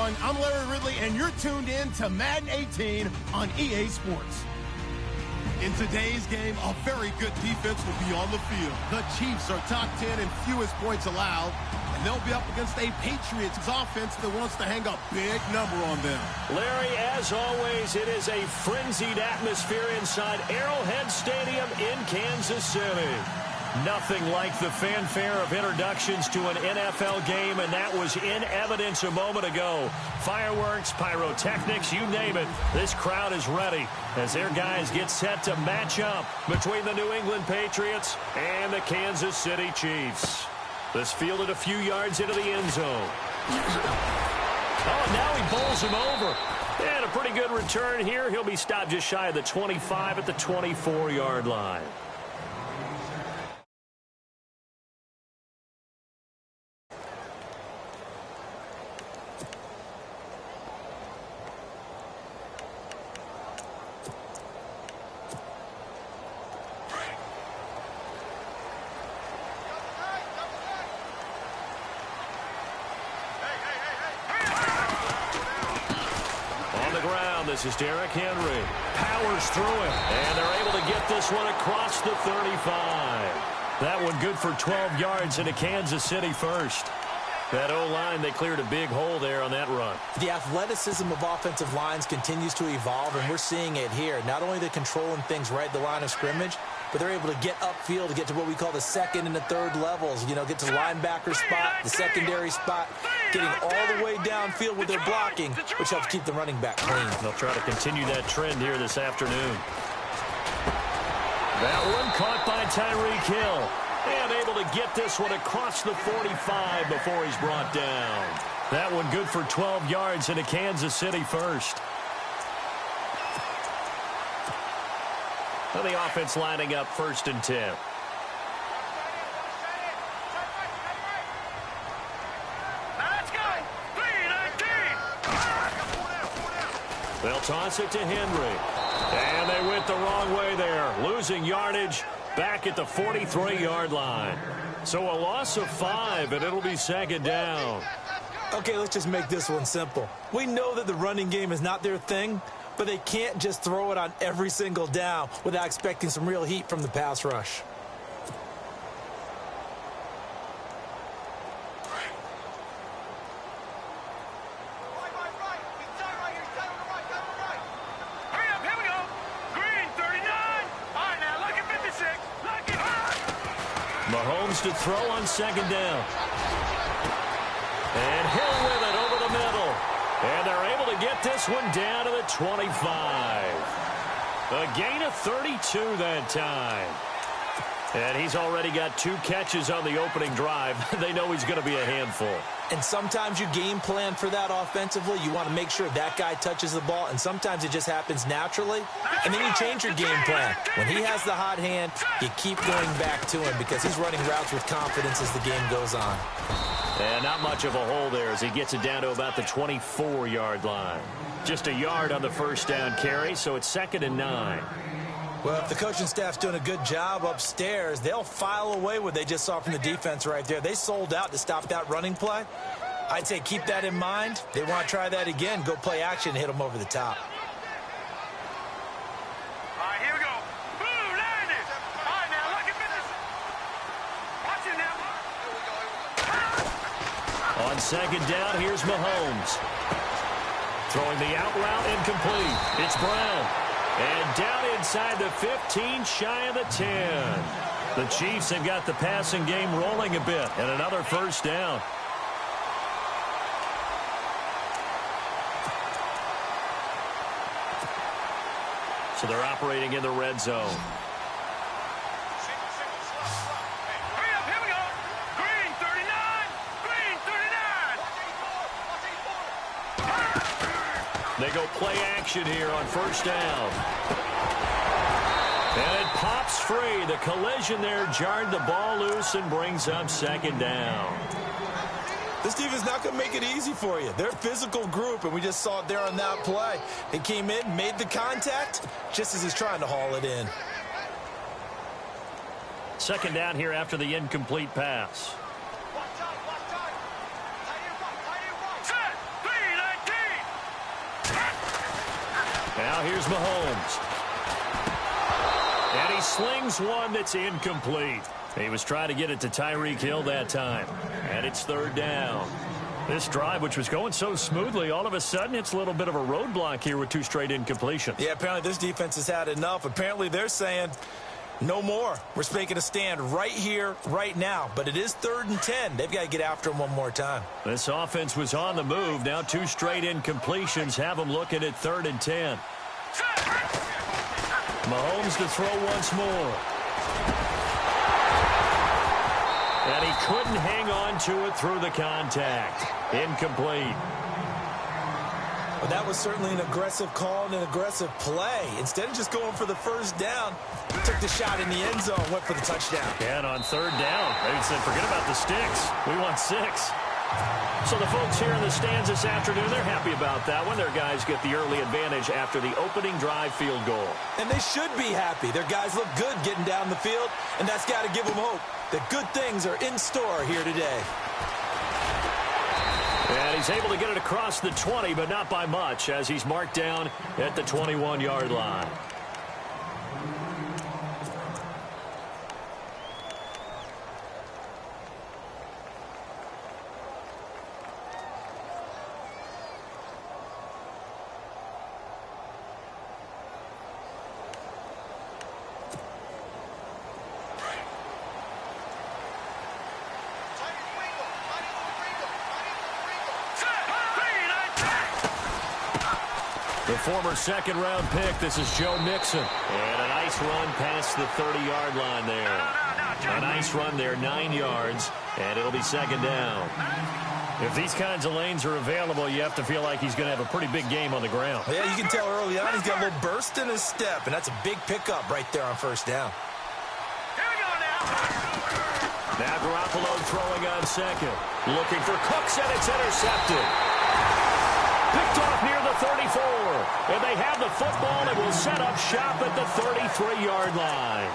everyone. I'm Larry Ridley, and you're tuned in to Madden 18 on EA Sports. In today's game, a very good defense will be on the field. The Chiefs are top 10 in fewest points allowed, and they'll be up against a Patriots offense that wants to hang a big number on them. Larry, as always, it is a frenzied atmosphere inside Arrowhead Stadium in Kansas City. Nothing like the fanfare of introductions to an NFL game, and that was in evidence a moment ago. Fireworks, pyrotechnics, you name it. This crowd is ready as their guys get set to match up between the New England Patriots and the Kansas City Chiefs. This fielded a few yards into the end zone. Oh, now he bowls him over. And a pretty good return here. He'll be stopped just shy of the 25 at the 24-yard line. This is Derrick Henry. Powers through him. And they're able to get this one across the 35. That one good for 12 yards into Kansas City first. That O-line, they cleared a big hole there on that run. The athleticism of offensive lines continues to evolve, and we're seeing it here. Not only they're controlling things right at the line of scrimmage, but they're able to get upfield to get to what we call the second and the third levels. You know, get to the linebacker spot, the secondary spot, getting all the way downfield with their blocking, which helps keep the running back clean. They'll try to continue that trend here this afternoon. That one caught by Tyreek Hill. And able to get this one across the 45 before he's brought down. That one good for 12 yards into Kansas City first. So the offense lining up 1st and 10. They'll toss it to Henry. And they went the wrong way there. Losing yardage back at the 43-yard line. So a loss of 5, and it'll be 2nd down. Okay, let's just make this one simple. We know that the running game is not their thing, but they can't just throw it on every single down without expecting some real heat from the pass rush. Mahomes to throw on 2nd down. And Hill with it over the middle. And they're able to get this one down to the 25. A gain of 32 that time. And he's already got 2 catches on the opening drive. They know he's going to be a handful. And sometimes you game plan for that offensively. You want to make sure that guy touches the ball, and sometimes it just happens naturally. And then you change your game plan. When he has the hot hand, you keep going back to him because he's running routes with confidence as the game goes on. And not much of a hole there as he gets it down to about the 24-yard line. Just a yard on the 1st down carry, so it's 2nd and 9. Well, if the coaching staff's doing a good job upstairs, they'll file away what they just saw from the defense right there. They sold out to stop that running play. I'd say keep that in mind. They want to try that again, go play action and hit them over the top. All right, here we go. Boom, there it is. All right, now look at this. Watch it now. On 2nd down, here's Mahomes. Throwing the out route incomplete. It's Brown. And down inside the 15, shy of the 10. The Chiefs have got the passing game rolling a bit, and another 1st down. So they're operating in the red zone. Hurry up, here we go. Green 39. Green 39. They go play action here on 1st down. And it pops free. The collision there jarred the ball loose and brings up 2nd down. This defense not going to make it easy for you. They're a physical group, and we just saw it there on that play. He came in, made the contact, just as he's trying to haul it in. 2nd down here after the incomplete pass. Set. 3, 19. Now here's Mahomes. And he slings one that's incomplete. He was trying to get it to Tyreek Hill that time. And it's third down. This drive, which was going so smoothly, all of a sudden it's a little bit of a roadblock here with 2 straight incompletions. Yeah, apparently this defense has had enough. Apparently they're saying no more. We're making a stand right here, right now. But it is 3rd and 10. They've got to get after him one more time. This offense was on the move. Now 2 straight incompletions have them looking at 3rd and 10. Mahomes to throw once more. And he couldn't hang on to it through the contact. Incomplete. Well, that was certainly an aggressive call and an aggressive play. Instead of just going for the first down, took the shot in the end zone, went for the touchdown. And on 3rd down, they said, forget about the sticks. We want 6. So the folks here in the stands this afternoon, they're happy about that one. Their guys get the early advantage after the opening drive field goal. And they should be happy. Their guys look good getting down the field, and that's got to give them hope that good things are in store here today. And he's able to get it across the 20, but not by much, as he's marked down at the 21-yard line. The former second-round pick, this is Joe Mixon. And a nice run past the 30-yard line there. A nice run there, 9 yards, and it'll be 2nd down. If these kinds of lanes are available, you have to feel like he's going to have a pretty big game on the ground. Yeah, you can tell early on he's got a little burst in his step, and that's a big pickup right there on 1st down. Here we go now. Now Garoppolo throwing on 2nd. Looking for Cooks, and it's intercepted. Picked off near the 34. And they have the football and will set up shop at the 33-yard line.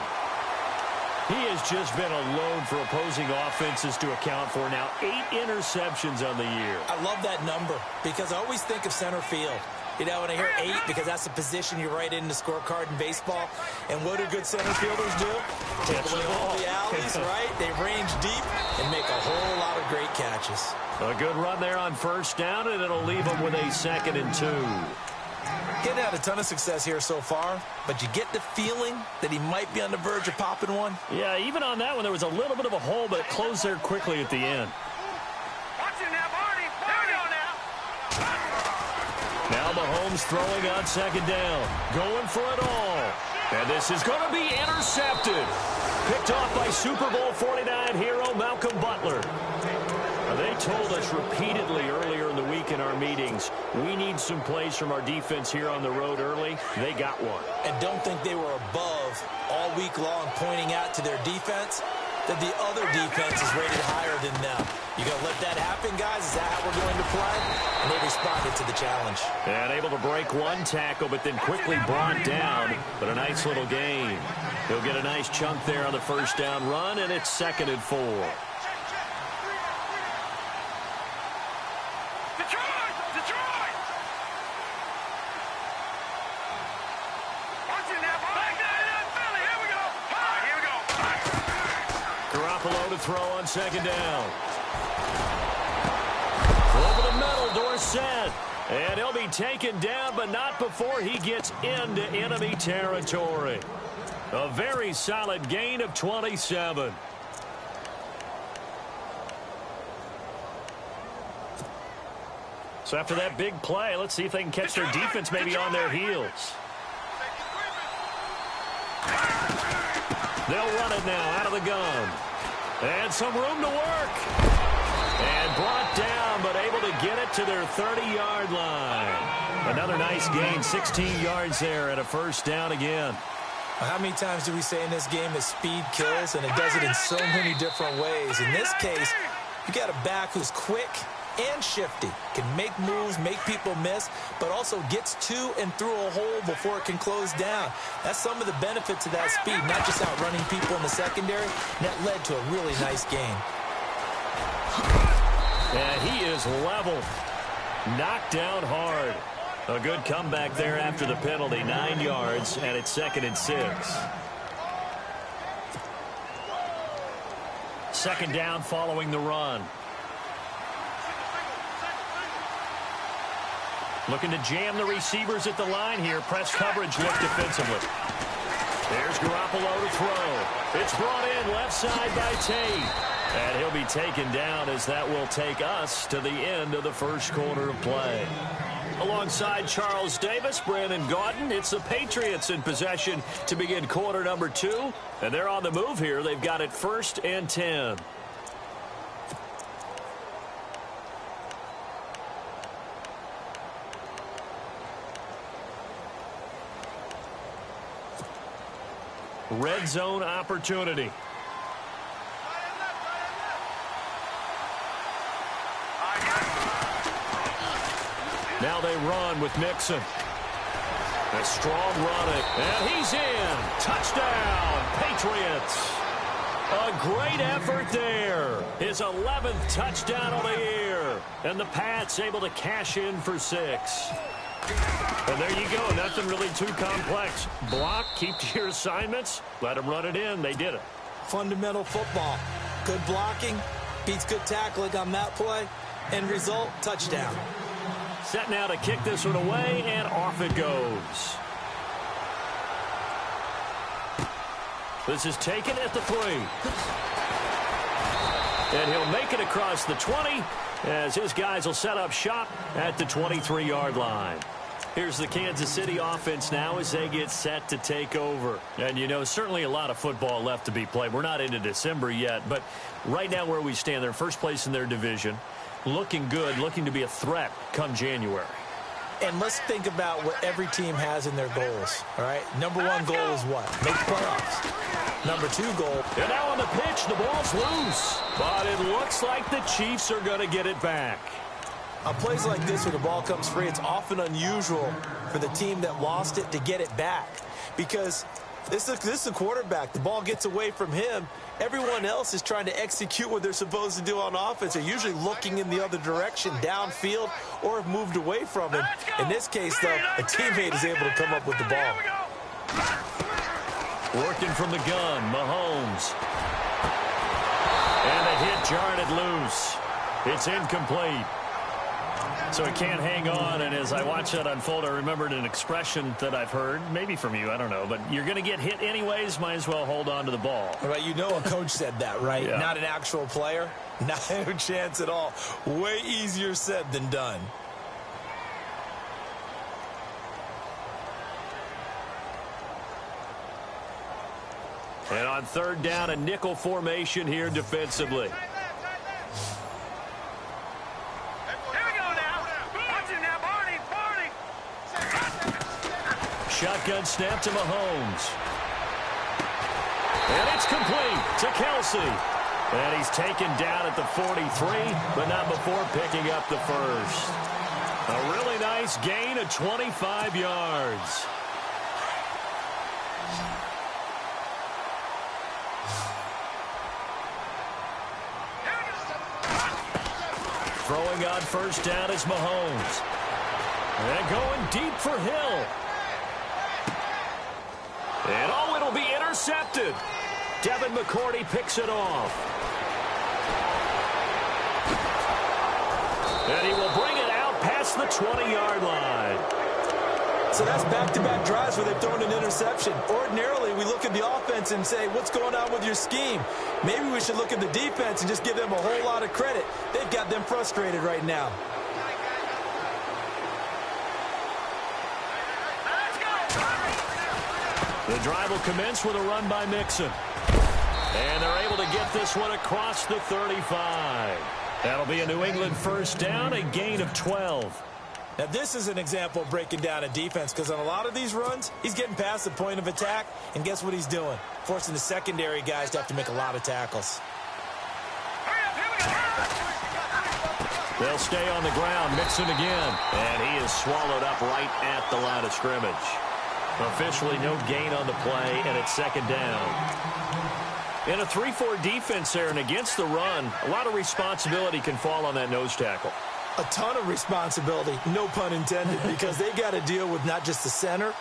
He has just been a load for opposing offenses to account for now. 8 interceptions on the year. I love that number because I always think of center field. You know, when I hear 8, because that's the position you write in the scorecard in baseball. And what do good center fielders do? Take away all the alleys, right? They range deep and make a whole lot of great catches. A good run there on 1st down, and it'll leave them with a 2nd and 2. Getting had a ton of success here so far, but you get the feeling that he might be on the verge of popping one. Yeah, even on that one, there was a little bit of a hole, but it closed there quickly at the end. Watch it now, Barney. Here we go now. Now Mahomes throwing on 2nd down. Going for it all. And this is going to be intercepted. Picked off by Super Bowl 49 hero Malcolm Butler. They told us repeatedly earlier in the week in our meetings, we need some plays from our defense here on the road early. They got one. And don't think they were above all week long pointing out to their defense that the other defense is rated higher than them. You going to let that happen, guys? Is that how we're going to play? And they responded to the challenge. And able to break one tackle, but then quickly brought down. But a nice little gain. He'll get a nice chunk there on the 1st down run, and it's 2nd and 4. Throw on 2nd down. Over the middle, Dorsett. And he'll be taken down, but not before he gets into enemy territory. A very solid gain of 27. So after that big play, let's see if they can catch their defense maybe on their heels. They'll run it now out of the gun. And some room to work. And brought down, but able to get it to their 30-yard line. Another nice gain, 16 yards there, and a 1st down again. How many times do we say in this game that speed kills, and it does it in so many different ways? In this case, you got a back who's quick and shifty, can make moves, make people miss, but also gets to and through a hole before it can close down. That's some of the benefits of that speed, not just outrunning people in the secondary. That led to a really nice game. And he is level. Knocked down hard. A good comeback there after the penalty. 9 yards, and it's 2nd and 6. Second down following the run. Looking to jam the receivers at the line here. Press coverage look defensively. There's Garoppolo to throw. It's brought in left side by Tate. And he'll be taken down as that will take us to the end of the first quarter of play. Alongside Charles Davis, Brandon Gaudin, it's the Patriots in possession to begin quarter number 2. And they're on the move here. They've got it 1st and 10. Red zone opportunity. Now they run with Mixon. A strong run, and he's in. Touchdown, Patriots. A great effort there. His 11th touchdown of the year. And the Pats able to cash in for 6. And there you go. Nothing really too complex. Block, keep to your assignments, let them run it in. They did it. Fundamental football. Good blocking, beats good tackling on that play. End result, touchdown. Set now to kick this one away, and off it goes. This is taken at the 3. And he'll make it across the 20 as his guys will set up shop at the 23-yard line. Here's the Kansas City offense now as they get set to take over. And, you know, certainly a lot of football left to be played. We're not into December yet, but right now where we stand, they're first place in their division. Looking good, looking to be a threat come January. And let's think about what every team has in their goals, all right? Number 1 goal is what? Make the playoffs. Number 2 goal. And now on the pitch, the ball's loose. But it looks like the Chiefs are going to get it back. On plays like this where the ball comes free, it's often unusual for the team that lost it to get it back. Because this is the quarterback. The ball gets away from him. Everyone else is trying to execute what they're supposed to do on offense. They're usually looking in the other direction, downfield, or have moved away from him. In this case, though, a teammate is able to come up with the ball. Working from the gun, Mahomes. And the hit jarred it loose. It's incomplete. So he can't hang on, and as I watch that unfold, I remembered an expression that I've heard, maybe from you, I don't know, but you're going to get hit anyways, might as well hold on to the ball. Right, you know a coach said that, right? Yeah. Not an actual player. Not a chance at all. Way easier said than done. And on 3rd down, a nickel formation here defensively. Shotgun snap to Mahomes. And it's complete to Kelsey. And he's taken down at the 43, but not before picking up the first. A really nice gain of 25 yards. Throwing on 1st down is Mahomes. And going deep for Hill. And oh, it'll be intercepted. Devin McCourty picks it off. And he will bring it out past the 20-yard line. So that's back-to-back drives where they've thrown an interception. Ordinarily, we look at the offense and say, what's going on with your scheme? Maybe we should look at the defense and just give them a whole lot of credit. They've got them frustrated right now. The drive will commence with a run by Mixon. And they're able to get this one across the 35. That'll be a New England 1st down, a gain of 12. Now, this is an example of breaking down a defense because on a lot of these runs, he's getting past the point of attack, and guess what he's doing? Forcing the secondary guys to have to make a lot of tackles. They'll stay on the ground. Mixon again. And he is swallowed up right at the line of scrimmage. Officially no gain on the play, and it's 2nd down. In a 3-4 defense there and against the run, a lot of responsibility can fall on that nose tackle. A ton of responsibility, no pun intended, because they got to deal with not just the center,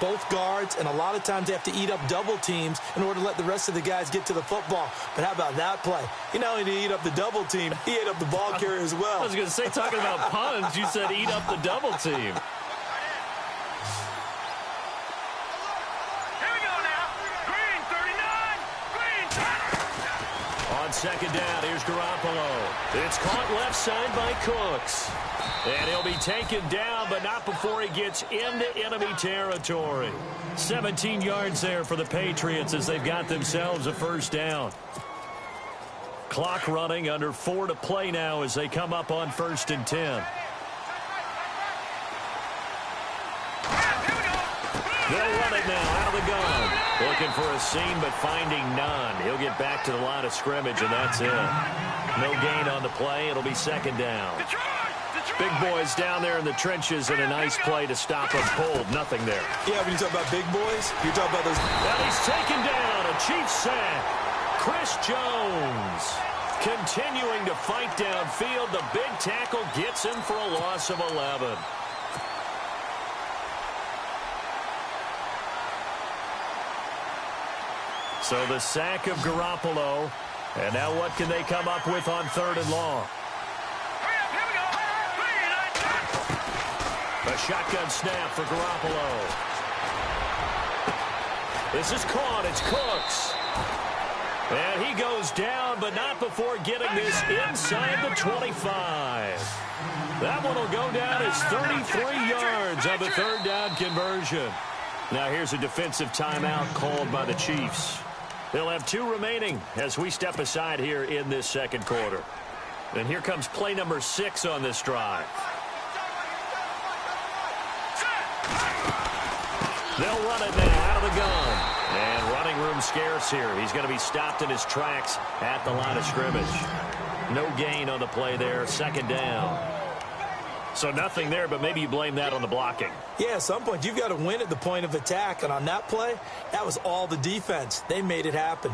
both guards, and a lot of times they have to eat up double teams in order to let the rest of the guys get to the football. But how about that play? He not only did he eat up the double team, he ate up the ball carrier as well. I was going to say, talking about puns, you said eat up the double team. On second down, here's Garoppolo. It's caught left side by Cooks. And he'll be taken down, but not before he gets into enemy territory. 17 yards there for the Patriots as they've got themselves a first down. Clock running, under 4 to play now as they come up on 1st and 10. They'll run it now out of the gun. Looking for a seam, but finding none. He'll get back to the line of scrimmage, and that's it. No gain on the play. It'll be second down. Big boys down there in the trenches, and a nice play to stop them cold. Nothing there. Yeah, when you talk about big boys, you're talking about those. And he's taken down. A Chiefs sack. Chris Jones continuing to fight downfield. The big tackle gets him for a loss of 11. So the sack of Garoppolo. And now what can they come up with on 3rd and long? A shotgun snap for Garoppolo. This is caught. It's Cooks. And he goes down, but not before getting this inside the 25. That one will go down as 33 yards on the 3rd down conversion. Now here's a defensive timeout called by the Chiefs. They'll have 2 remaining as we step aside here in this second quarter. And here comes play number 6 on this drive. They'll run it now out of the gun. And running room scarce here. He's going to be stopped in his tracks at the line of scrimmage. No gain on the play there. 2nd down. So nothing there, but maybe you blame that on the blocking. Yeah, at some point you've got to win at the point of attack. And on that play, that was all the defense. They made it happen.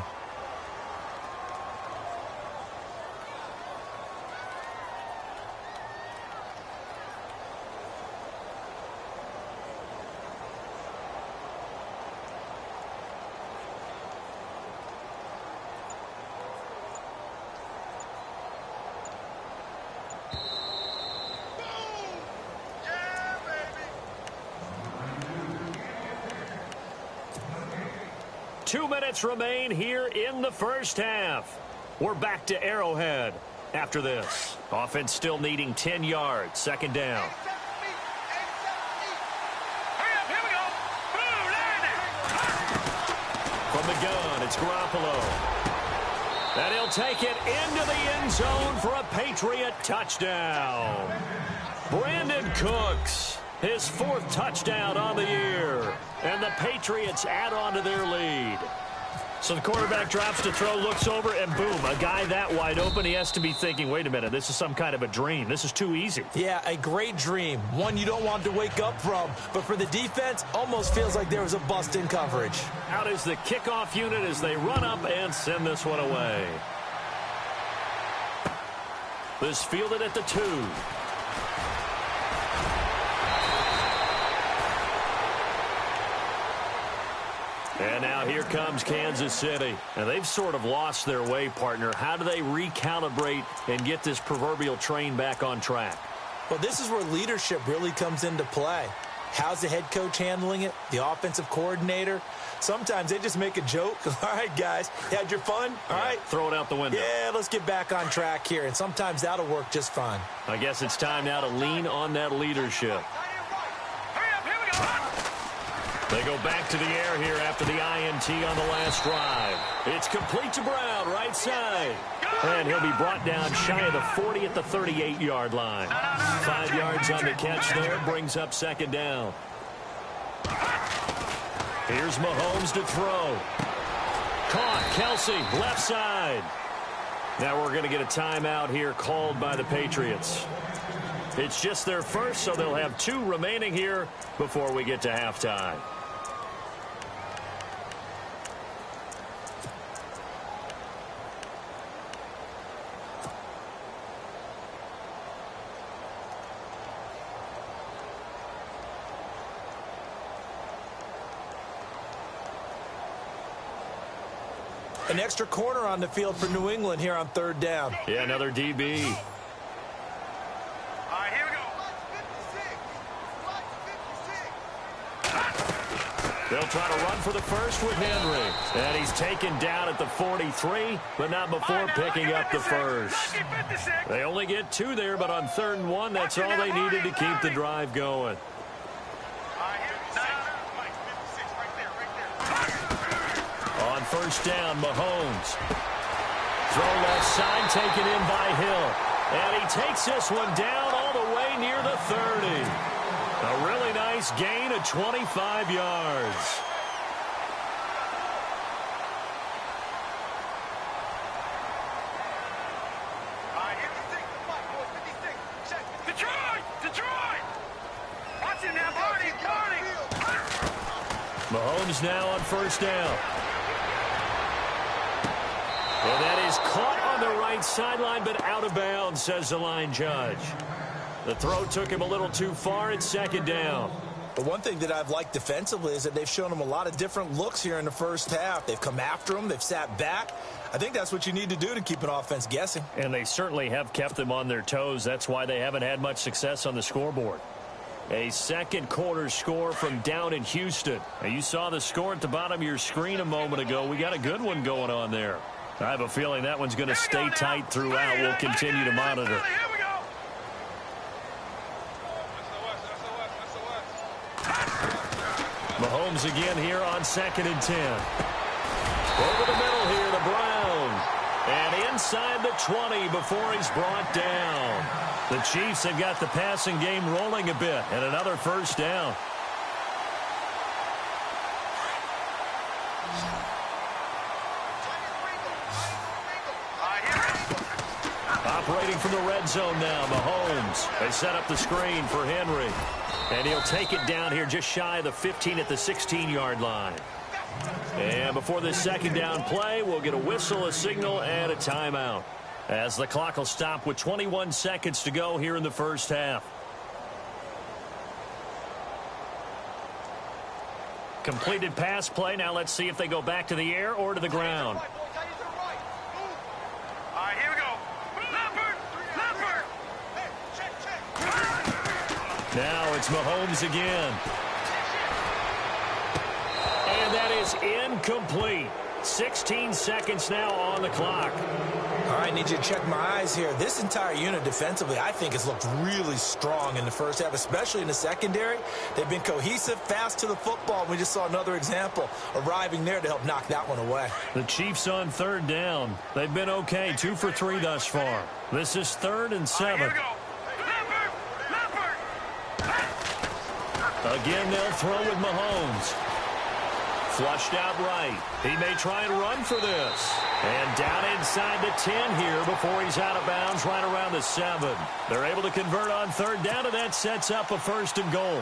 Two minutes remain here in the first half. We're back to Arrowhead after this. Offense still needing 10 yards. 2nd down. From the gun, it's Garoppolo. And he'll take it into the end zone for a Patriot touchdown. Brandon Cooks, his 4th touchdown on the year. And the Patriots add on to their lead. So the quarterback drops to throw, looks over, and boom, a guy that wide open, he has to be thinking, wait a minute, this is some kind of a dream. This is too easy. Yeah, a great dream. One you don't want to wake up from. But for the defense, almost feels like there was a bust in coverage. Out is the kickoff unit as they run up and send this one away. This fielded at the 2. And now here comes Kansas City. And they've sort of lost their way, partner. How do they recalibrate and get this proverbial train back on track? Well, this is where leadership really comes into play. How's the head coach handling it? The offensive coordinator? Sometimes they just make a joke. All right, guys, you had your fun? All right. Throw it out the window. Yeah, let's get back on track here. And sometimes that'll work just fine. I guess it's time now to lean on that leadership. They go back to the air here after the INT on the last drive. It's complete to Brown, right side. And he'll be brought down shy of the 40 at the 38-yard line. 5 yards on the catch there, brings up 2nd down. Here's Mahomes to throw. Caught, Kelsey, left side. Now we're going to get a timeout here called by the Patriots. It's just their first, so they'll have 2 remaining here before we get to halftime. An extra corner on the field for New England here on third down. Yeah, another DB. All right, here we go. They'll try to run for the first with Henry. And he's taken down at the 43, but not before picking up the first. They only get 2 there, but on 3rd and 1, that's all they needed to keep the drive going. On first down, Mahomes. Throw left side, taken in by Hill. And he takes this one down all the way near the 30. A really nice gain of 25 yards. Detroit! Watch it now, Barney! Mahomes now on first down. And that is caught on the right sideline, but out of bounds, says the line judge. The throw took him a little too far at 2nd down. The one thing that I've liked defensively is that they've shown him a lot of different looks here in the first half. They've come after him. They've sat back. I think that's what you need to do to keep an offense guessing. And they certainly have kept them on their toes. That's why they haven't had much success on the scoreboard. A second quarter score from down in Houston. Now, you saw the score at the bottom of your screen a moment ago. We got a good one going on there. I have a feeling that one's going to stay tight throughout. We'll continue to monitor. Mahomes again here on 2nd and 10. Over the middle here to Brown. And inside the 20 before he's brought down. The Chiefs have got the passing game rolling a bit. And another first down. Operating from the red zone now, Mahomes. They set up the screen for Henry. And he'll take it down here just shy of the 15 at the 16-yard line. And before this 2nd down play, we'll get a whistle, a signal, and a timeout. As the clock will stop with 21 seconds to go here in the first half. Completed pass play. Now let's see if they go back to the air or to the ground. All right, here we go. Leopard! Now it's Mahomes again. And that is incomplete. 16 seconds now on the clock. All right, I need you to check my eyes here. This entire unit defensively, I think, has looked really strong in the first half, especially in the secondary. They've been cohesive, fast to the football. We just saw another example arriving there to help knock that one away. The Chiefs on 3rd down. They've been okay, 2 for 3 thus far. This is 3rd and 7. Here we go. Leopard! Again, they'll throw with Mahomes. Flushed out right. He may try and run for this. And down inside the 10 here before he's out of bounds right around the 7. They're able to convert on 3rd down, and that sets up a 1st and goal.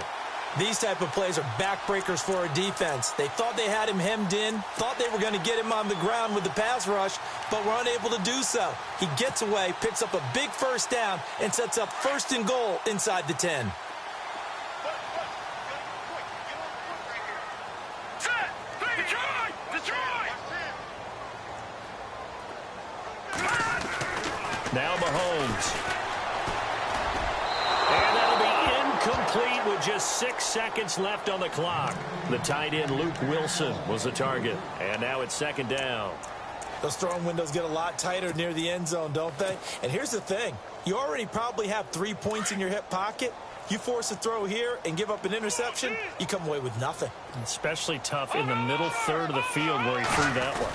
These type of plays are backbreakers for a defense. They thought they had him hemmed in, thought they were going to get him on the ground with the pass rush, but were unable to do so. He gets away, picks up a big 1st down, and sets up 1st and goal inside the 10. Now Mahomes. And that'll be incomplete with just 6 seconds left on the clock. The tight end, Luke Wilson, was the target. And now it's 2nd down. Those throwing windows get a lot tighter near the end zone, don't they? And here's the thing. You already probably have 3 points in your hip pocket. You force a throw here and give up an interception, you come away with nothing. Especially tough in the middle 3rd of the field where he threw that one.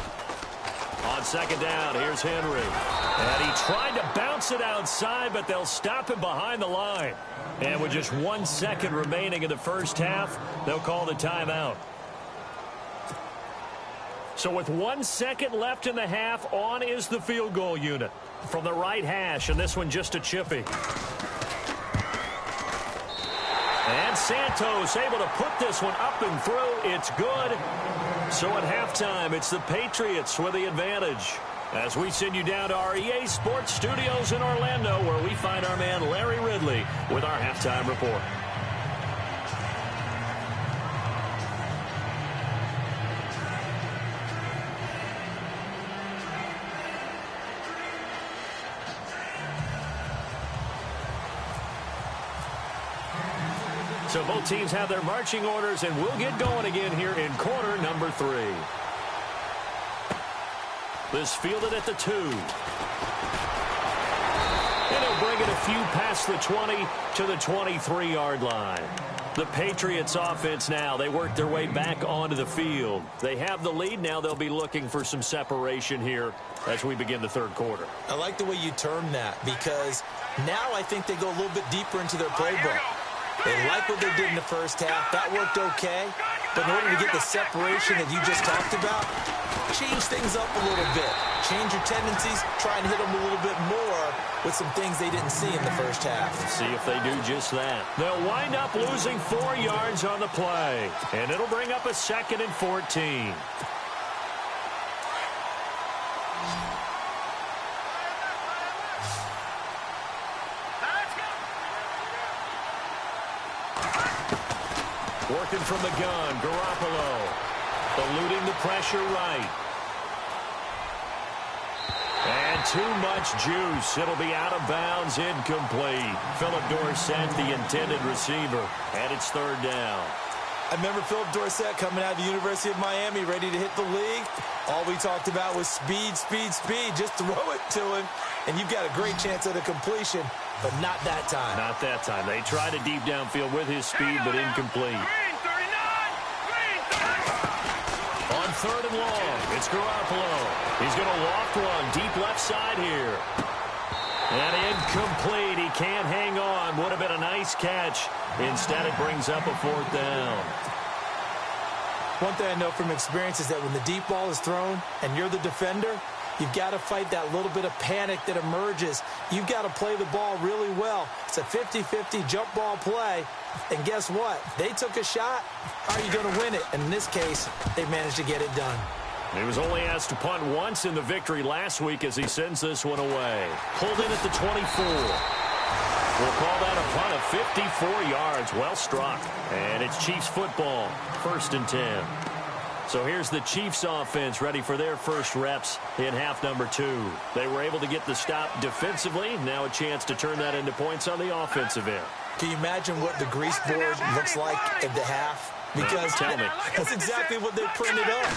On 2nd down, here's Henry. And he tried to bounce it outside, but they'll stop him behind the line. And with just 1 second remaining in the first half, they'll call the timeout. So with 1 second left in the half, on is the field goal unit. From the right hash, and this one just a chippy. And Santos able to put this one up and through. It's good. So at halftime, it's the Patriots with the advantage. As we send you down to our EA Sports Studios in Orlando, where we find our man Larry Ridley with our halftime report. So both teams have their marching orders, and we'll get going again here in quarter number 3. This fielded at the 2. And he'll bring it a few past the 20 to the 23-yard line. The Patriots offense now, they work their way back onto the field. They have the lead. Now they'll be looking for some separation here as we begin the third quarter. I like the way you term that, because now I think they go a little bit deeper into their playbook. They like what they did in the first half. That worked okay. But in order to get the separation that you just talked about, change things up a little bit. Change your tendencies. Try and hit them a little bit more with some things they didn't see in the first half. See if they do just that. They'll wind up losing 4 yards on the play. And it'll bring up a 2nd and 14. Working from the gun, Garoppolo. Eluding the pressure right. And too much juice. It'll be out of bounds, incomplete. Philip Dorsett, the intended receiver. And it's 3rd down. I remember Philip Dorsett coming out of the University of Miami, ready to hit the league. All we talked about was speed, speed, speed. Just throw it to him, and you've got a great chance at a completion, but not that time. Not that time. They tried a deep downfield with his speed, but incomplete. On 3rd and long, it's Garoppolo. He's going to loft one deep left side here. And incomplete. He can't hang on. Would have been a nice catch. Instead, it brings up a 4th down. One thing I know from experience is that when the deep ball is thrown and you're the defender, you've got to fight that little bit of panic that emerges. You've got to play the ball really well. It's a 50-50 jump ball play. And guess what? They took a shot. Are you going to win it? And in this case, they managed to get it done. He was only asked to punt once in the victory last week as he sends this one away. Pulled in at the 24. We'll call that a punt of 54 yards. Well struck. And it's Chiefs football. 1st and 10. So here's the Chiefs offense ready for their first reps in half number 2. They were able to get the stop defensively. Now a chance to turn that into points on the offensive end. Can you imagine what the grease board looks like at the half? Because tell me. That's exactly what they printed up.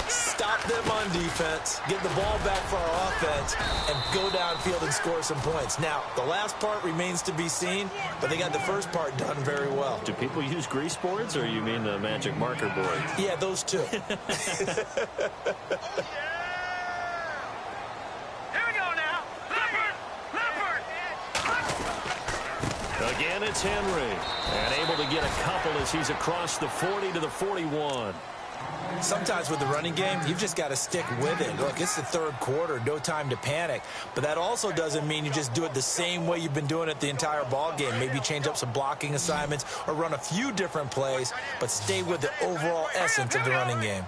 Stop them on defense, get the ball back for our offense, and go downfield and score some points. Now, the last part remains to be seen, but they got the first part done very well. Do people use grease boards, or you mean the magic marker board? Yeah, those two. Again, it's Henry. And able to get a couple as he's across the 40 to the 41. Sometimes with the running game, you've just got to stick with it. Look, it's the 3rd quarter, no time to panic. But that also doesn't mean you just do it the same way you've been doing it the entire ball game. Maybe change up some blocking assignments or run a few different plays, but stay with the overall essence of the running game.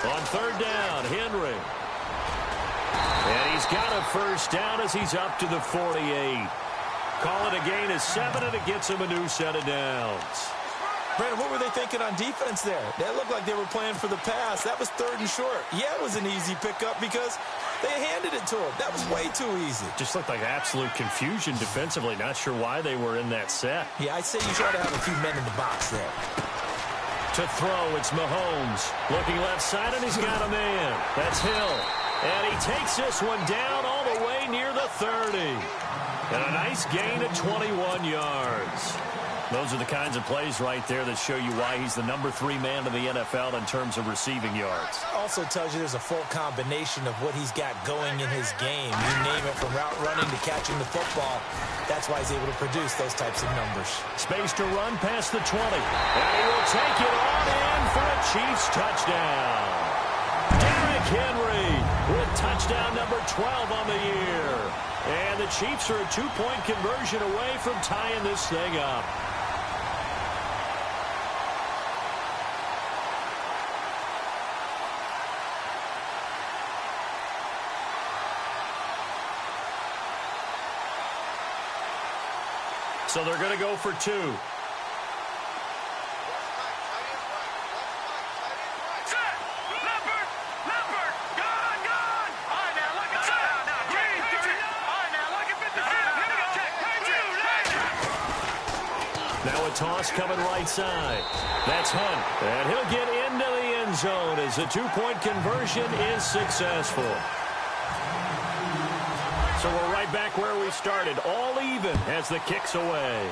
On 3rd down, Henry. And he's got a first down as he's up to the 48. Call it a gain of 7, and it gets him a new set of downs. Brandon, what were they thinking on defense there? That looked like they were playing for the pass. That was 3rd and short. Yeah, it was an easy pickup because they handed it to him. That was way too easy. Just looked like absolute confusion defensively. Not sure why they were in that set. Yeah, I'd say you try to have a few men in the box there. To throw, it's Mahomes. Looking left side, and he's got a man. That's Hill. And he takes this one down all the way near the 30. And a nice gain of 21 yards. Those are the kinds of plays right there that show you why he's the number 3 man in the NFL in terms of receiving yards. Also tells you there's a full combination of what he's got going in his game. You name it, from route running to catching the football. That's why he's able to produce those types of numbers. Space to run past the 20. And he will take it on in for a Chiefs touchdown. Derrick Henry with touchdown number 12 on the year. And the Chiefs are a 2-point conversion away from tying this thing up. So they're going to go for 2. Now a toss coming right side. That's Hunt. And he'll get into the end zone as the two-point conversion is successful. So we're right back where we started. All even as the kick's away.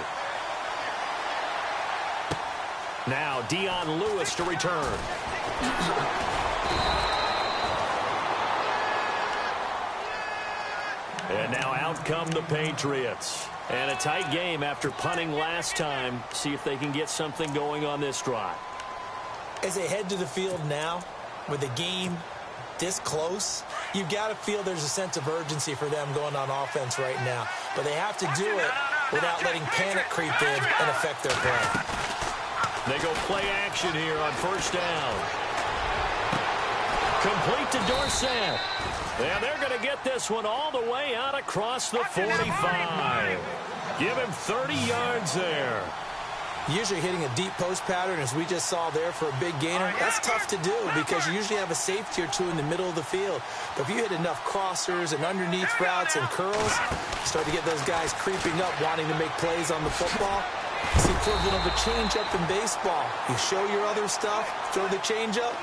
Now Dion Lewis to return. And now out come the Patriots. And a tight game after punting last time. See if they can get something going on this drive. As they head to the field now, with the game this close, you've got to feel there's a sense of urgency for them going on offense right now. But they have to do it without letting panic creep in and affect their play. They go play action here on first down. Complete to Dorsett. And they're going to get this one all the way out across the 45. Give him 30 yards there. Usually hitting a deep post pattern, as we just saw there for a big gainer, that's tough to do because you usually have a safety or two in the middle of the field. But if you hit enough crossers and underneath routes and curls, you start to get those guys creeping up, wanting to make plays on the football. It's the equivalent of a changeup in baseball. You show your other stuff, throw the changeup,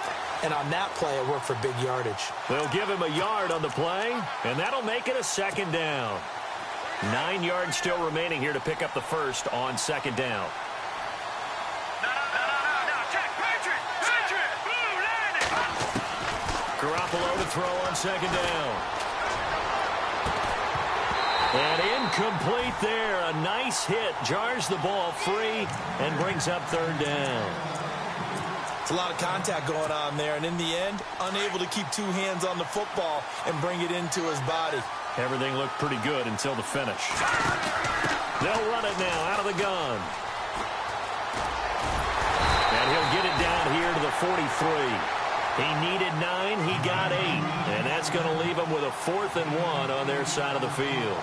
and on that play, it worked for big yardage. They'll give him a yard on the play, and that'll make it a second down. 9 yards still remaining here to pick up the first on second down. Garoppolo to throw on second down. And incomplete there. A nice hit. Jars the ball free and brings up third down. It's a lot of contact going on there, and in the end, unable to keep two hands on the football and bring it into his body. Everything looked pretty good until the finish. They'll run it now out of the gun. And he'll get it down here to the 43. He needed 9, he got 8. And that's going to leave him with a 4th and 1 on their side of the field.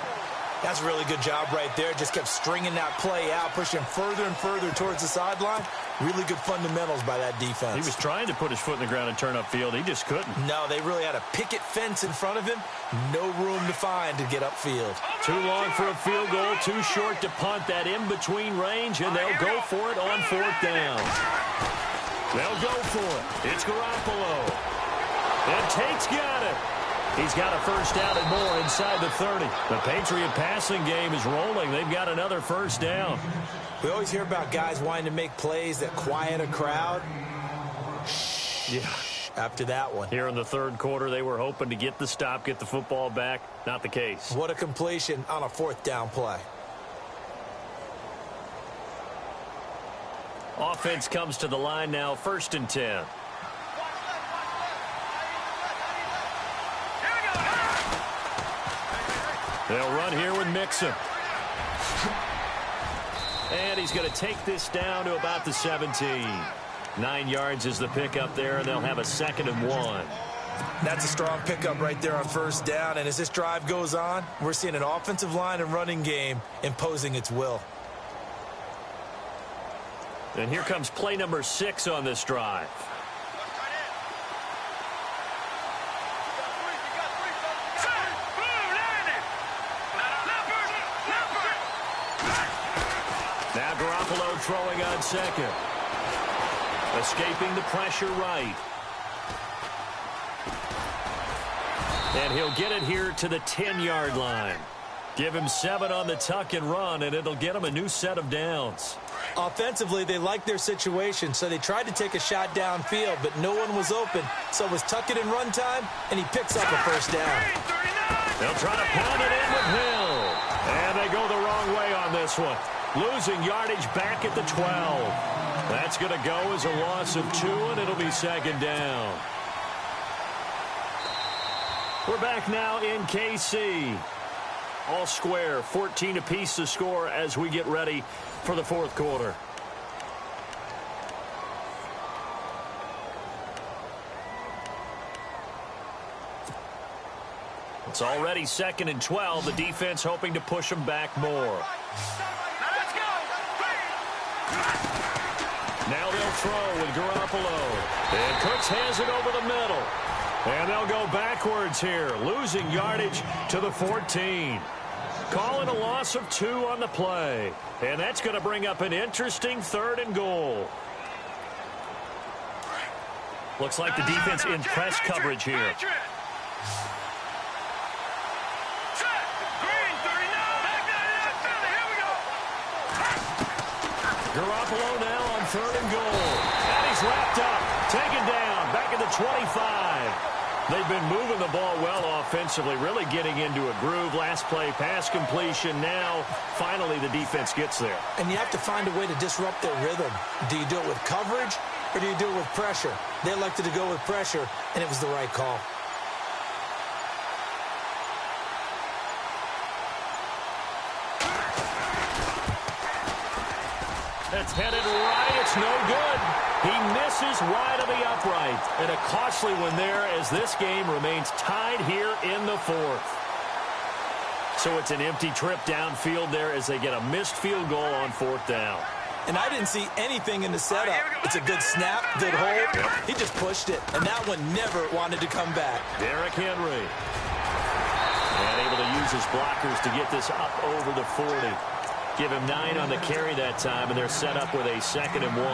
That's a really good job right there. Just kept stringing that play out, pushing further and further towards the sideline. Really good fundamentals by that defense. He was trying to put his foot in the ground and turn upfield. He just couldn't. No, they really had a picket fence in front of him. No room to find to get upfield. Too long for a field goal, too short to punt. That in-between range, and they'll go for it on 4th down. They'll go for it. It's Garoppolo. And Tate's got it. He's got a first down and more inside the 30. The Patriot passing game is rolling. They've got another first down. We always hear about guys wanting to make plays that quiet a crowd. Yeah. After that one. Here in the third quarter, they were hoping to get the stop, get the football back. Not the case. What a completion on a 4th down play. Offense comes to the line now, 1st and 10. They'll run here with Mixon. And he's going to take this down to about the 17. 9 yards is the pickup there, and they'll have a 2nd and 1. That's a strong pickup right there on first down. And as this drive goes on, we're seeing an offensive line and running game imposing its will. And here comes play number 6 on this drive. Now Garoppolo throwing on second. Escaping the pressure right. And he'll get it here to the 10-yard line. Give him 7 on the tuck and run, and it'll get him a new set of downs. Offensively, they liked their situation, so they tried to take a shot downfield, but no one was open. So it was tuck it and run time, and he picks up a first down. They'll try to pound it in with Hill. And they go the wrong way on this one. Losing yardage back at the 12. That's going to go as a loss of 2, and it'll be 2nd down. We're back now in KC. All square, 14 apiece to score as we get ready for the 4th quarter. It's already 2nd and 12. The defense hoping to push them back more. Now they'll throw with Garoppolo. And Cooks has it over the middle. And they'll go backwards here, losing yardage to the 14. Calling a loss of 2 on the play. And that's going to bring up an interesting 3rd and goal. Looks like the defense in press coverage here. Garoppolo now on 3rd and goal. And he's wrapped up. Taken down. Back at the 25. They've been moving the ball well offensively, really getting into a groove. Last play, pass completion. Now, finally, the defense gets there. And you have to find a way to disrupt their rhythm. Do you do it with coverage, or do you do it with pressure? They elected to go with pressure, and it was the right call. That's headed right. It's no good. He misses wide of the upright. And a costly one there as this game remains tied here in the 4th. So it's an empty trip downfield there as they get a missed field goal on 4th down. And I didn't see anything in the setup. It's a good snap, good hold. He just pushed it, and that one never wanted to come back. Derrick Henry. And able to use his blockers to get this up over the 40. Give him 9 on the carry that time, and they're set up with a 2nd and 1.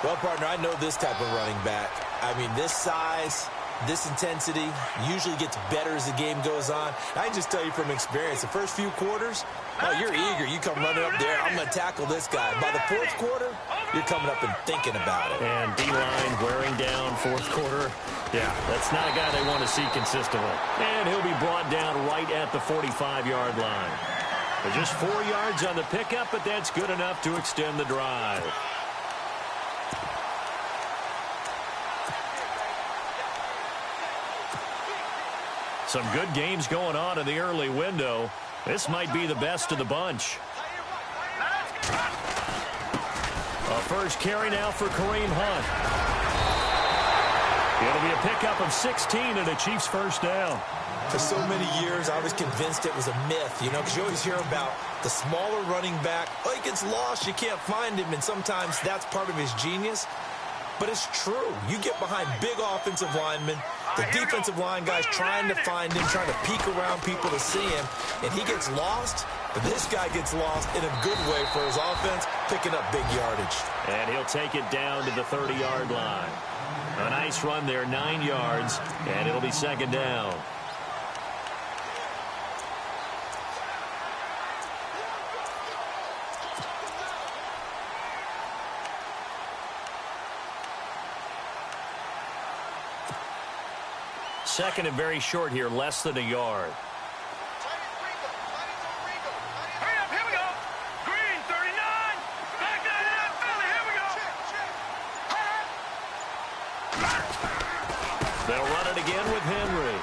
Well, partner, I know this type of running back. I mean, this size, this intensity usually gets better as the game goes on. I can just tell you from experience, the first few quarters, oh, you're eager. You come running up there, I'm going to tackle this guy. By the 4th quarter, you're coming up and thinking about it. And D-line wearing down 4th quarter. Yeah, that's not a guy they want to see consistently. And he'll be brought down right at the 45-yard line. But just 4 yards on the pickup, but that's good enough to extend the drive. Some good games going on in the early window. This might be the best of the bunch. A first carry now for Kareem Hunt. It'll be a pickup of 16 and a Chiefs first down. For so many years, I was convinced it was a myth, you know, because you always hear about the smaller running back. Oh, he gets lost, you can't find him, and sometimes that's part of his genius. But it's true. You get behind big offensive linemen, the defensive line guys trying to find him, trying to peek around people to see him, and he gets lost. But this guy gets lost in a good way for his offense, picking up big yardage. And he'll take it down to the 30-yard line. A nice run there, 9 yards, and it'll be 2nd down. Second and very short here, less than a yard. Hurry up, here we go. Green, 39. Back down to that Philly, here we go. They'll run it again with Henry.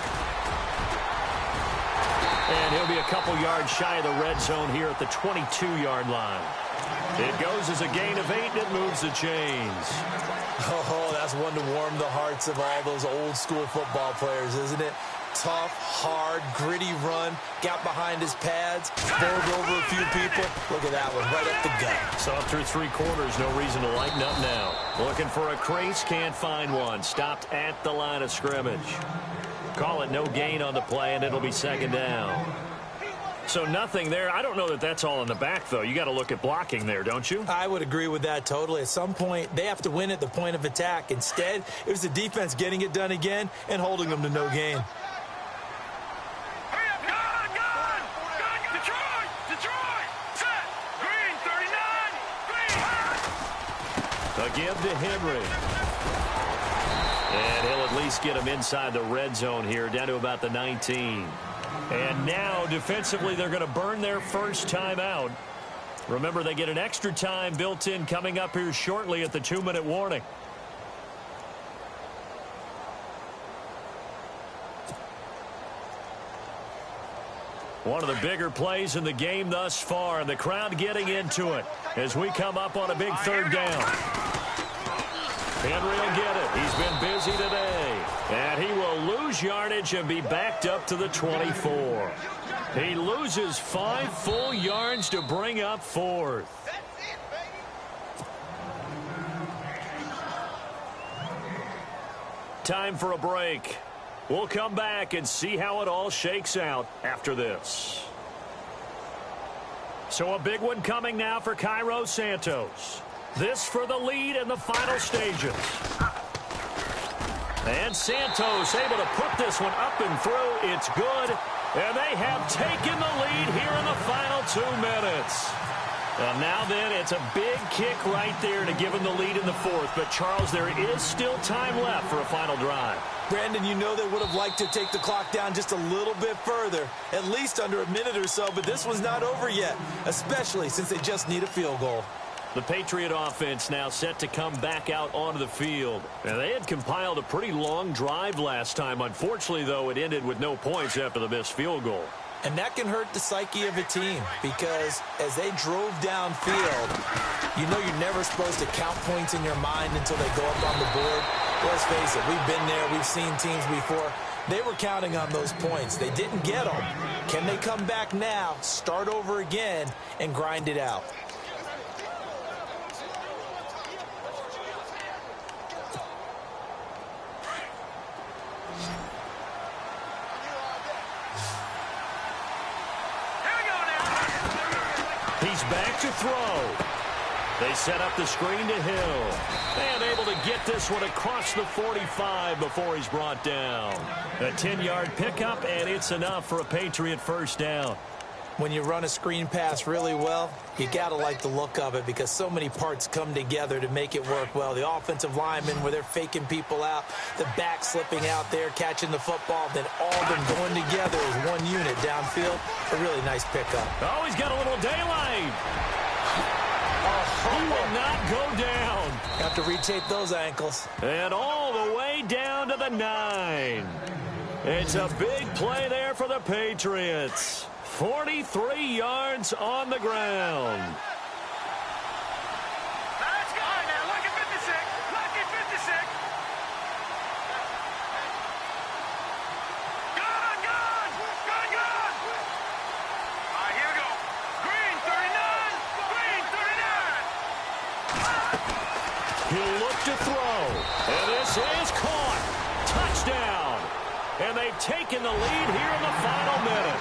And he'll be a couple yards shy of the red zone here at the 22-yard line. It goes as a gain of 8, and it moves the chains. Oh, that's one to warm the hearts of all those old-school football players, isn't it? Tough, hard, gritty run, got behind his pads, bowled over a few people. Look at that one, right up the gut. So through 3 quarters, no reason to lighten up now. Looking for a crease, can't find one. Stopped at the line of scrimmage. Call it no gain on the play, and it'll be 2nd down. So nothing there. I don't know that that's all in the back, though. You got to look at blocking there, don't you? I would agree with that totally. At some point, they have to win at the point of attack. Instead, it was the defense getting it done again and holding them to no gain. Hurry up, gun! Detroit! Set! Green, 39. Green! A give to Henry. And he'll at least get him inside the red zone here, down to about the 19. And now, defensively, they're going to burn their first time out. Remember, they get an extra time built in coming up here shortly at the 2-minute warning. One of the bigger plays in the game thus far, and the crowd getting into it as we come up on a big 3rd down. Henry will get it. He's been busy today. And he will lose yardage and be backed up to the 24. He loses 5 full yards to bring up 4th. Time for a break. We'll come back and see how it all shakes out after this. So a big one coming now for Cairo Santos. This for the lead in the final stages. And Santos able to put this one up and through. It's good. And they have taken the lead here in the final 2 minutes. And now then, it's a big kick right there to give them the lead in the fourth. But, Charles, there is still time left for a final drive. Brandon, you know they would have liked to take the clock down just a little bit further, at least under a minute or so, but this one's not over yet, especially since they just need a field goal. The Patriot offense now set to come back out onto the field. Now, they had compiled a pretty long drive last time. Unfortunately, though, it ended with no points after the missed field goal. And that can hurt the psyche of a team because as they drove downfield, you know you're never supposed to count points in your mind until they go up on the board. Let's face it, we've been there, we've seen teams before. They were counting on those points. They didn't get them. Can they come back now, start over again, and grind it out? He's back to throw. They set up the screen to Hill. And able to get this one across the 45 before he's brought down. A 10-yard pickup, and it's enough for a Patriot first down. When you run a screen pass really well, you got to like the look of it because so many parts come together to make it work well. The offensive linemen where they're faking people out, the back slipping out there, catching the football, then all of them going together as one unit downfield. A really nice pickup. Oh, he's got a little daylight. He will not go down. Have to retape those ankles. And all the way down to the 9. It's a big play there for the Patriots. 43 yards on the ground. Let's go. All right, now, lucky 56. Lucky 56. Gone, gone. Gone, gone. All right, here we go. Green 39. Green 39. He'll look to throw. And this is caught. Touchdown. And they've taken the lead here in the final minute.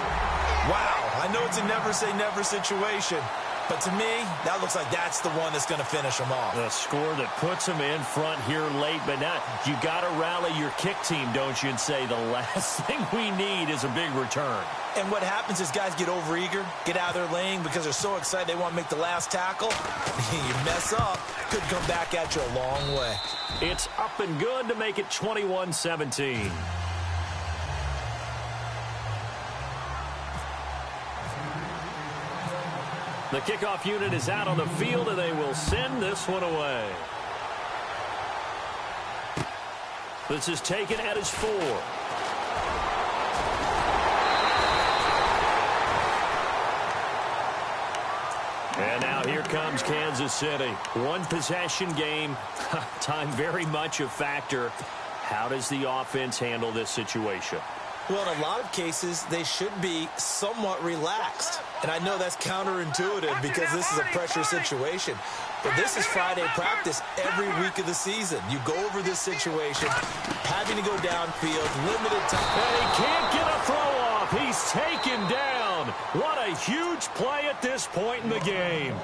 Wow, I know it's a never-say-never situation, but to me, that looks like that's the one that's going to finish them off. The score that puts them in front here late, but now you got to rally your kick team, don't you, and say the last thing we need is a big return. And what happens is guys get overeager, get out of their lane because they're so excited they want to make the last tackle. You mess up, could come back at you a long way. It's up and good to make it 21-17. The kickoff unit is out on the field, and they will send this one away. This is taken at his 4. And now here comes Kansas City. One possession game. Time very much a factor. How does the offense handle this situation? Well, in a lot of cases, they should be somewhat relaxed. And I know that's counterintuitive because this is a pressure situation. But this is Friday practice every week of the season. You go over this situation, having to go downfield, limited time. And he can't get a throw off. He's taken down. What a huge play at this point in the game.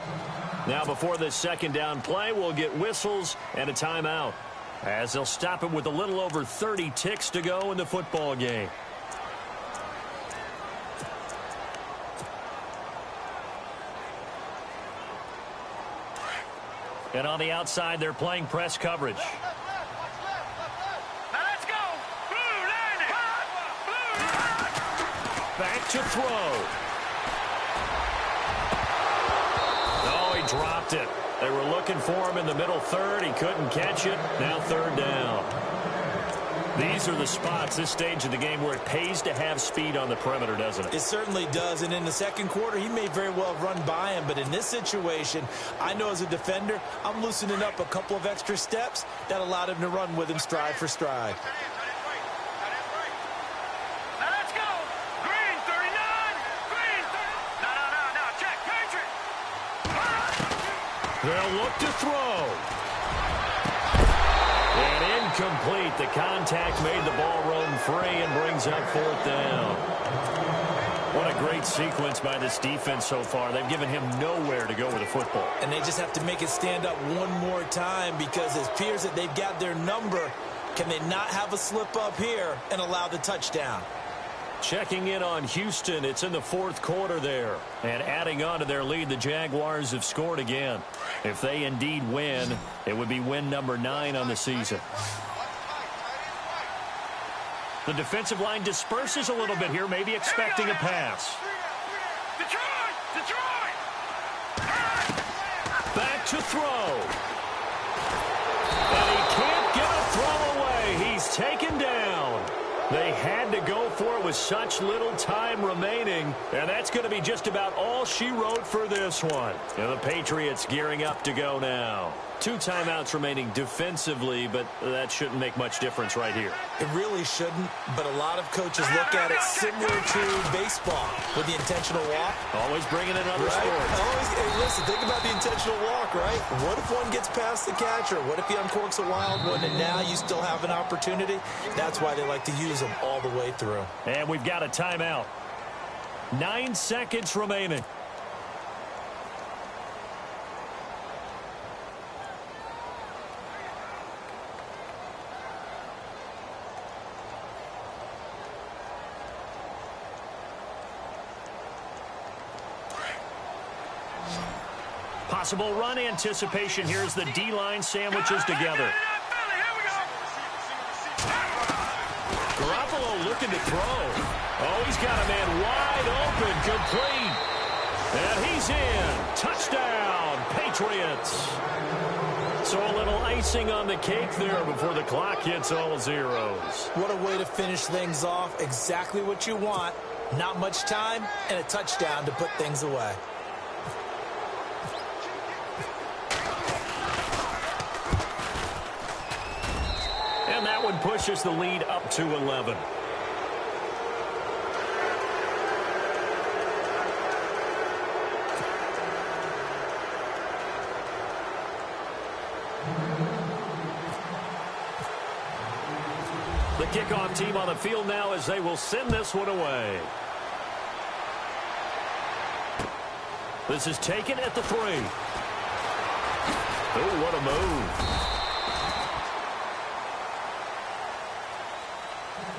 Now, before this second down play, we'll get whistles and a timeout, as they'll stop it with a little over 30 ticks to go in the football game. And on the outside, they're playing press coverage. Now let's go. Blue line it. Blue line. Back to throw. Oh, he dropped it. They were looking for him in the middle third. He couldn't catch it. Now third down. These are the spots, this stage of the game, where it pays to have speed on the perimeter, doesn't it? It certainly does. And in the second quarter, he may very well run by him. But in this situation, I know as a defender, I'm loosening up a couple of extra steps that allowed him to run with him stride for stride. Now let's go. Green 39. Green 30. No. Check. Patriot. They'll look to throw. And incomplete. The contact made the ball roam free and brings up fourth down. What a great sequence by this defense so far. They've given him nowhere to go with the football. And they just have to make it stand up one more time because it appears that they've got their number. Can they not have a slip up here and allow the touchdown? Checking in on Houston. It's in the fourth quarter there. And adding on to their lead, the Jaguars have scored again. If they indeed win, it would be win number 9 on the season. The defensive line disperses a little bit here, maybe expecting a pass. Detroit! Back to throw. And he can't get a throw away. He's taken down. They had to go for it with such little time remaining, and that's going to be just about all she wrote for this one. And the Patriots gearing up to go now. 2 timeouts remaining defensively, but that shouldn't make much difference right here. It really shouldn't, but a lot of coaches look at it similar to baseball with the intentional walk. Always bringing in other right? sports. Hey, listen, think about the intentional walk, right? What if one gets past the catcher? What if he uncorks a wild one and now you still have an opportunity? That's why they like to use them all the way through. And we've got a timeout. 9 seconds remaining. Possible run anticipation. Here's the D-line sandwiches together. Garoppolo looking to throw. Oh, he's got a man wide open, complete. And he's in. Touchdown, Patriots. So a little icing on the cake there before the clock hits all zeros. What a way to finish things off. Exactly what you want. Not much time and a touchdown to put things away. And that one pushes the lead up to 11. The kickoff team on the field now as they will send this one away. This is taken at the 3. Oh, what a move.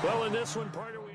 Well, in this one, partner, we